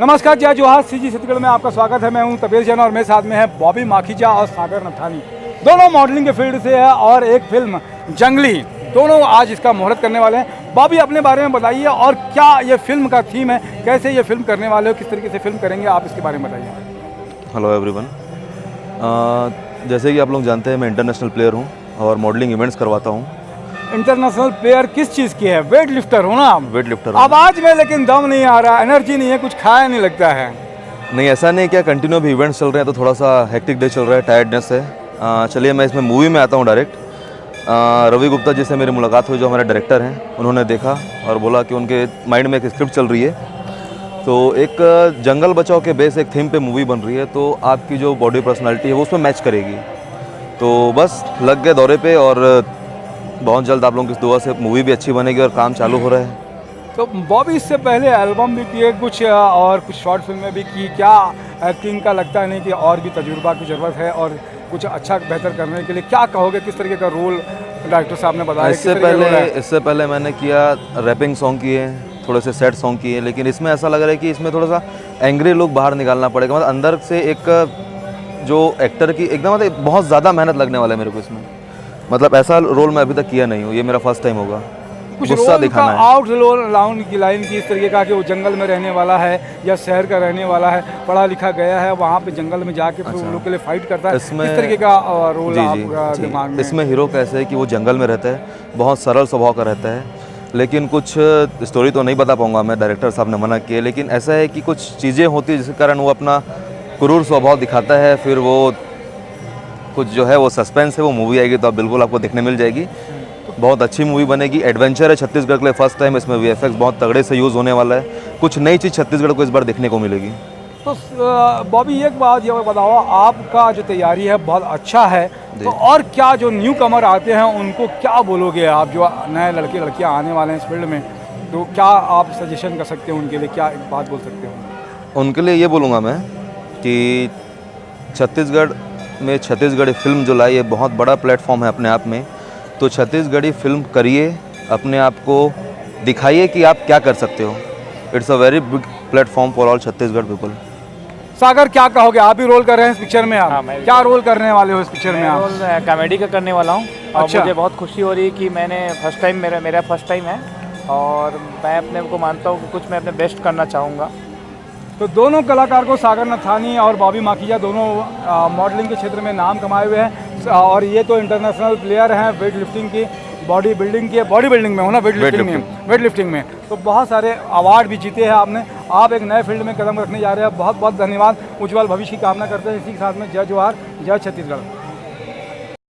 नमस्कार, जय जोहार। सीजी छत्तीसगढ़ में आपका स्वागत है। मैं हूं तपेश जैन और मेरे साथ में है बॉबी माखीजा और सागर नथानी। दोनों मॉडलिंग के फील्ड से है और एक फिल्म जंगली, दोनों आज इसका मुहूर्त करने वाले हैं। बॉबी, अपने बारे में बताइए और क्या ये फिल्म का थीम है, कैसे ये फिल्म करने वाले हो, किस तरीके से फिल्म करेंगे, आप इसके बारे में बताइए। Hello everyone. जैसे कि आप लोग जानते हैं, मैं इंटरनेशनल प्लेयर हूं और मॉडलिंग इवेंट्स करवाता हूं। इंटरनेशनल प्लेयर किस चीज़ की है? वेट लिफ्टर हो ना आप? Weight lifter. आवाज़ में लेकिन दम नहीं आ रहा, एनर्जी नहीं है, कुछ खाया नहीं लगता है। नहीं, ऐसा नहीं, क्या कंटिन्यू भी इवेंट्स चल रहे हैं तो थोड़ा सा हेक्टिक डे चल रहा है, टायर्डनेस है। चलिए मैं इसमें मूवी में आता हूँ डायरेक्ट। रवि गुप्ता जी से मेरी मुलाकात हुई, जो हमारे डायरेक्टर हैं। उन्होंने देखा और बोला कि उनके माइंड में एक स्क्रिप्ट चल रही है, तो एक जंगल बचाओ के बेस एक थीम पे मूवी बन रही है, तो आपकी जो बॉडी पर्सनालिटी है वो उसमें मैच करेगी। तो बस लग गए दौरे पे और बहुत जल्द आप लोगों की दुआ से मूवी भी अच्छी बनेगी और काम चालू हो रहा है। तो बॉबी इससे पहले एल्बम भी किए कुछ और कुछ शॉर्ट फिल्में भी की, क्या एक्टिंग का लगता नहीं कि और भी तजुर्बा की ज़रूरत है और कुछ अच्छा बेहतर करने के लिए क्या कहोगे? किस तरीके का रोल डायरेक्टर साहब ने बताया? इससे पहले मैंने किया रैपिंग सॉन्ग किए, थोड़े से सैड सॉन्ग किए, लेकिन इसमें ऐसा लग रहा है कि इसमें थोड़ा सा एंग्री लुक बाहर निकालना पड़ेगा। मतलब अंदर से एक जो एक्टर की एकदम मतलब बहुत ज़्यादा मेहनत लगने वाला है मेरे को इसमें। मतलब ऐसा रोल मैं अभी तक किया नहीं हूँ, ये मेरा फर्स्ट टाइम होगा। कुछ गुस्सा रोल दिखाना का है। आउट लाउन की लाइन की इस तरीके का कि वो जंगल में रहने वाला है या शहर का रहने वाला है, पढ़ा लिखा गया है, वहाँ पे जंगल में जाके फिर उन लोग के लिए फाइट करता है, इसमें इस तरीके का रोल आपका जी। दिमाग में? इसमें हीरो कैसे है कि वो जंगल में रहता है, बहुत सरल स्वभाव का रहता है, लेकिन कुछ स्टोरी तो नहीं बता पाऊँगा मैं, डायरेक्टर साहब ने मना किया। लेकिन ऐसा है कि कुछ चीज़ें होती है जिसके कारण वो अपना क्रूर स्वभाव दिखाता है। फिर वो कुछ जो है वो सस्पेंस है, वो मूवी आएगी तो आप बिल्कुल आपको देखने मिल जाएगी। बहुत अच्छी मूवी बनेगी। एडवेंचर है छत्तीसगढ़ के लिए फर्स्ट टाइम, इसमें वीएफएक्स बहुत तगड़े से यूज़ होने वाला है। कुछ नई चीज़ छत्तीसगढ़ को इस बार देखने को मिलेगी। तो बॉबी, एक बात ये बताओ, आपका जो तैयारी है बहुत अच्छा है, तो और क्या जो न्यू कमर आते हैं उनको क्या बोलोगे आप, जो नए लड़के लड़कियां आने वाले हैं इस फील्ड में, तो क्या आप सजेशन कर सकते हो उनके लिए, क्या एक बात बोल सकते हो? उनके लिए ये बोलूँगा मैं कि छत्तीसगढ़ में छत्तीसगढ़ी फिल्म जो लाई है बहुत बड़ा प्लेटफॉर्म है अपने आप में। तो छत्तीसगढ़ी फिल्म करिए, अपने आप को दिखाइए कि आप क्या कर सकते हो। It's a very big platform for all Chhattisgarh people. Sagar, क्या कहोगे? आप भी रोल कर रहे हैं इस पिक्चर में? आप मैं क्या रोल करने वाले हो इस पिक्चर में? आप रोल कॉमेडी का करने वाला हूँ। अच्छा। और मुझे बहुत खुशी हो रही है कि मैंने फर्स्ट टाइम मेरा फर्स्ट टाइम है और मैं अपने को मानता हूँ कि कुछ मैं अपने बेस्ट करना चाहूँगा। तो दोनों कलाकार को, सागर नथानी और बॉबी माखीजा, दोनों मॉडलिंग के क्षेत्र में नाम कमाए हुए हैं और ये तो इंटरनेशनल प्लेयर हैं वेट लिफ्टिंग की, बॉडी बिल्डिंग में हो ना, वेट लिफ्टिंग में तो बहुत सारे अवार्ड भी जीते हैं आपने। आप एक नए फील्ड में कदम रखने जा रहे हैं। बहुत बहुत धन्यवाद। उज्जवल भविष्य की कामना करते हैं। इसी के साथ में जय जोहार, जय छत्तीसगढ़।